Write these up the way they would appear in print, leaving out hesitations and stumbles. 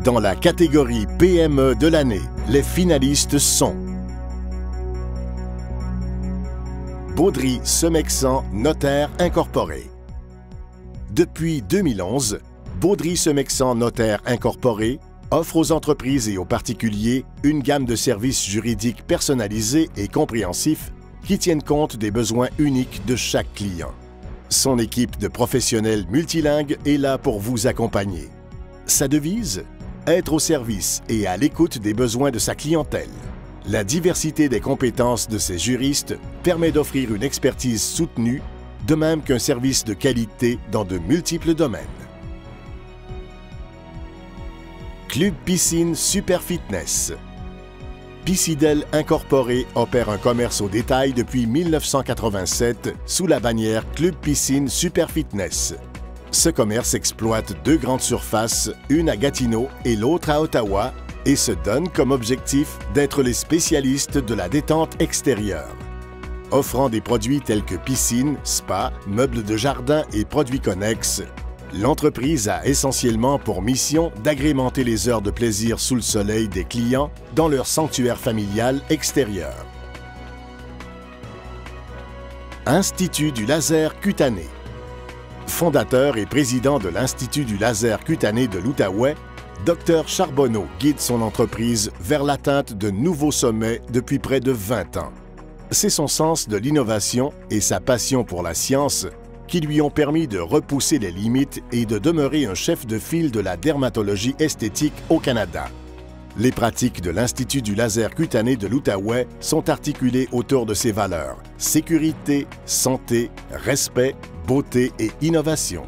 Dans la catégorie PME de l'année, les finalistes sont Baudry Semexan Notaire Incorporé. Depuis 2011, Baudry Semexan Notaire Incorporé offre aux entreprises et aux particuliers une gamme de services juridiques personnalisés et compréhensifs qui tiennent compte des besoins uniques de chaque client. Son équipe de professionnels multilingues est là pour vous accompagner. Sa devise? Être au service et à l'écoute des besoins de sa clientèle. La diversité des compétences de ses juristes permet d'offrir une expertise soutenue, de même qu'un service de qualité dans de multiples domaines. Club Piscine Super Fitness. Piscidel Incorporé opère un commerce au détail depuis 1987 sous la bannière Club Piscine Super Fitness. Ce commerce exploite 2 grandes surfaces, une à Gatineau et l'autre à Ottawa, et se donne comme objectif d'être les spécialistes de la détente extérieure. Offrant des produits tels que piscine, spa, meubles de jardin et produits connexes, l'entreprise a essentiellement pour mission d'agrémenter les heures de plaisir sous le soleil des clients dans leur sanctuaire familial extérieur. Institut du laser cutané. Fondateur et président de l'Institut du laser cutané de l'Outaouais, Dr Charbonneau guide son entreprise vers l'atteinte de nouveaux sommets depuis près de 20 ans. C'est son sens de l'innovation et sa passion pour la science qui lui ont permis de repousser les limites et de demeurer un chef de file de la dermatologie esthétique au Canada. Les pratiques de l'Institut du laser cutané de l'Outaouais sont articulées autour de ces valeurs: sécurité, santé, respect, beauté et innovation.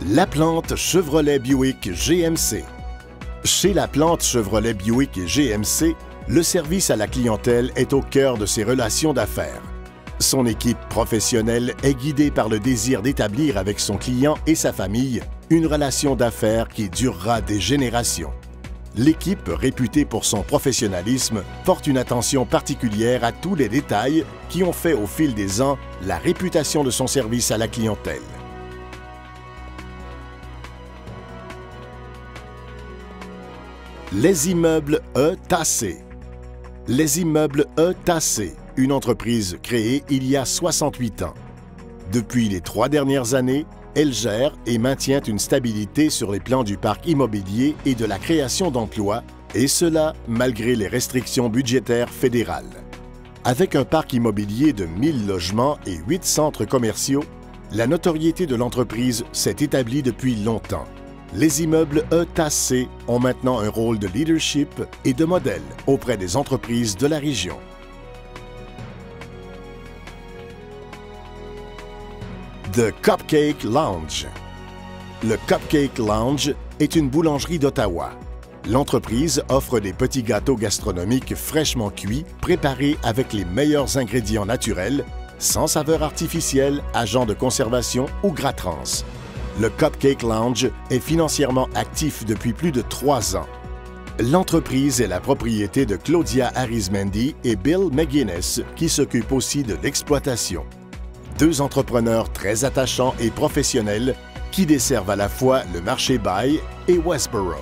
La Plante Chevrolet Buick GMC. Chez La Plante Chevrolet Buick et GMC, le service à la clientèle est au cœur de ses relations d'affaires. Son équipe professionnelle est guidée par le désir d'établir avec son client et sa famille une relation d'affaires qui durera des générations. L'équipe, réputée pour son professionnalisme, porte une attention particulière à tous les détails qui ont fait au fil des ans la réputation de son service à la clientèle. Les immeubles E. Tassé. Les immeubles E. Tassé, une entreprise créée il y a 68 ans. Depuis les 3 dernières années, elle gère et maintient une stabilité sur les plans du parc immobilier et de la création d'emplois, et cela malgré les restrictions budgétaires fédérales. Avec un parc immobilier de 1000 logements et 8 centres commerciaux, la notoriété de l'entreprise s'est établie depuis longtemps. Les immeubles E. Tassé ont maintenant un rôle de leadership et de modèle auprès des entreprises de la région. The Cupcake Lounge. Le Cupcake Lounge est une boulangerie d'Ottawa. L'entreprise offre des petits gâteaux gastronomiques fraîchement cuits, préparés avec les meilleurs ingrédients naturels, sans saveur artificielle, agents de conservation ou gras trans. Le Cupcake Lounge est financièrement actif depuis plus de 3 ans. L'entreprise est la propriété de Claudia Arizmendi et Bill McGuinness, qui s'occupent aussi de l'exploitation. 2 entrepreneurs très attachants et professionnels qui desservent à la fois le marché Bay et Westboro.